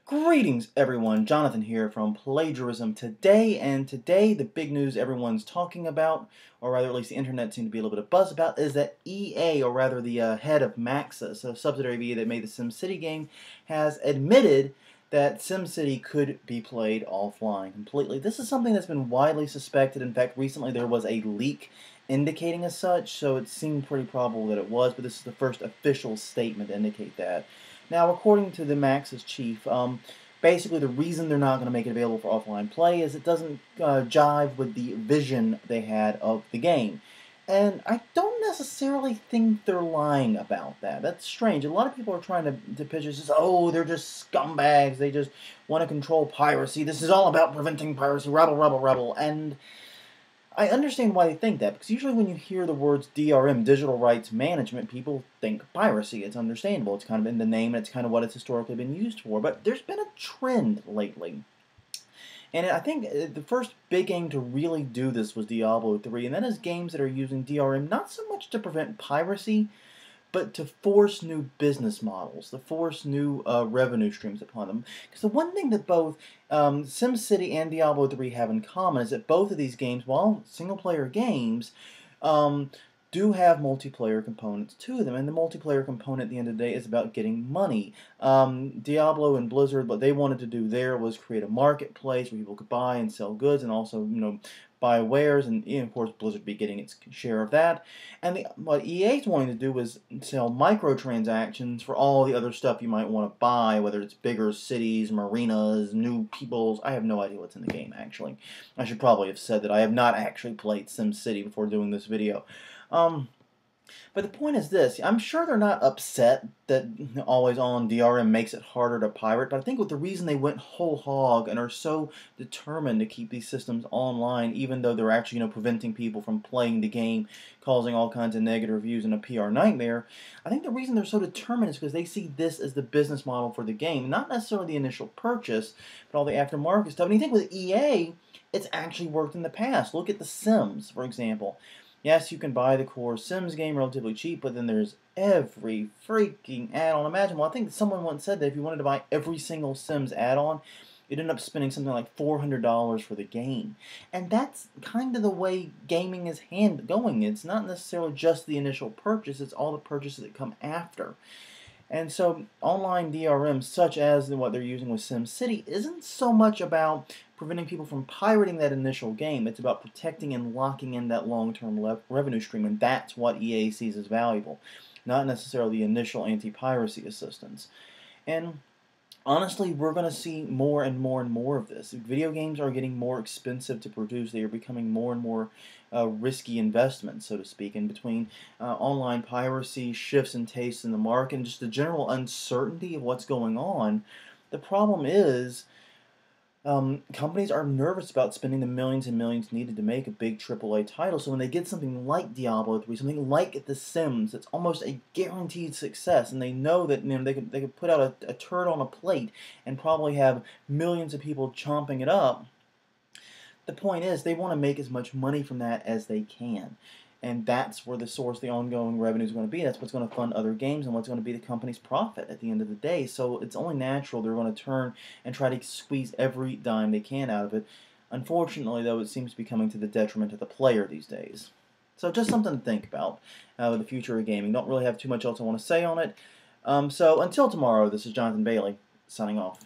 Greetings everyone, Jonathan here from Plagiarism Today, the big news everyone's talking about, or rather at least the internet seemed to be a little bit of buzz about, is that EA, or rather the head of Maxis, a subsidiary of EA that made the SimCity game, has admitted that SimCity could be played offline completely. This is something that's been widely suspected. In fact, recently there was a leak indicating as such, so it seemed pretty probable that it was, but this is the first official statement to indicate that. Now, according to the Maxis chief, basically the reason they're not going to make it available for offline play is it doesn't jive with the vision they had of the game. And I don't necessarily think they're lying about that. That's strange. A lot of people are trying to pitch it as, oh, they're just scumbags. They just want to control piracy. This is all about preventing piracy. Rebel, rebel, rebel. And I understand why they think that, because usually when you hear the words DRM, digital rights management, people think piracy. It's understandable. It's kind of in the name, and it's kind of what it's historically been used for. But there's been a trend lately. And I think the first big game to really do this was Diablo 3, and that is games that are using DRM not so much to prevent piracy, but to force new business models, to force new revenue streams upon them. Because the one thing that both SimCity and Diablo 3 have in common is that both of these games, while single-player games, do have multiplayer components to them, and the multiplayer component at the end of the day is about getting money. Diablo and Blizzard, what they wanted to do there was create a marketplace where people could buy and sell goods, and also, buy wares, and of course Blizzard would be getting its share of that. And what EA's wanting to do is sell microtransactions for all the other stuff you might want to buy, whether it's bigger cities, marinas, new peoples. I have no idea what's in the game, actually. I should probably have said that I have not actually played SimCity before doing this video. But the point is this, I'm sure they're not upset that always on DRM makes it harder to pirate, but I think with the reason they went whole hog and are so determined to keep these systems online, even though they're actually, preventing people from playing the game, causing all kinds of negative reviews and a PR nightmare, I think the reason they're so determined is because they see this as the business model for the game, not necessarily the initial purchase, but all the aftermarket stuff. And you think with EA, it's actually worked in the past. Look at The Sims, for example. Yes, you can buy the core Sims game relatively cheap, but then there's every freaking add-on imaginable. I think someone once said that if you wanted to buy every single Sims add-on, you'd end up spending something like $400 for the game. And that's kind of the way gaming is going. It's not necessarily just the initial purchase, it's all the purchases that come after. And so online DRM, such as what they're using with SimCity, isn't so much about preventing people from pirating that initial game. It's about protecting and locking in that long-term revenue stream, and that's what EA sees as valuable, not necessarily the initial anti-piracy assistance. And honestly, we're going to see more and more and more of this. Video games are getting more expensive to produce. They are becoming more and more risky investments, so to speak, and between online piracy, shifts in taste in the market, and just the general uncertainty of what's going on, the problem is companies are nervous about spending the millions and millions needed to make a big AAA title. So when they get something like Diablo 3, something like The Sims, it's almost a guaranteed success, and they know that they could put out a turd on a plate and probably have millions of people chomping it up. The point is, they want to make as much money from that as they can. And that's where the source of the ongoing revenue is going to be. That's what's going to fund other games and what's going to be the company's profit at the end of the day. So it's only natural they're going to turn and try to squeeze every dime they can out of it. Unfortunately, though, it seems to be coming to the detriment of the player these days. So just something to think about with the future of gaming. Don't really have too much else I want to say on it. So until tomorrow, this is Jonathan Bailey, signing off.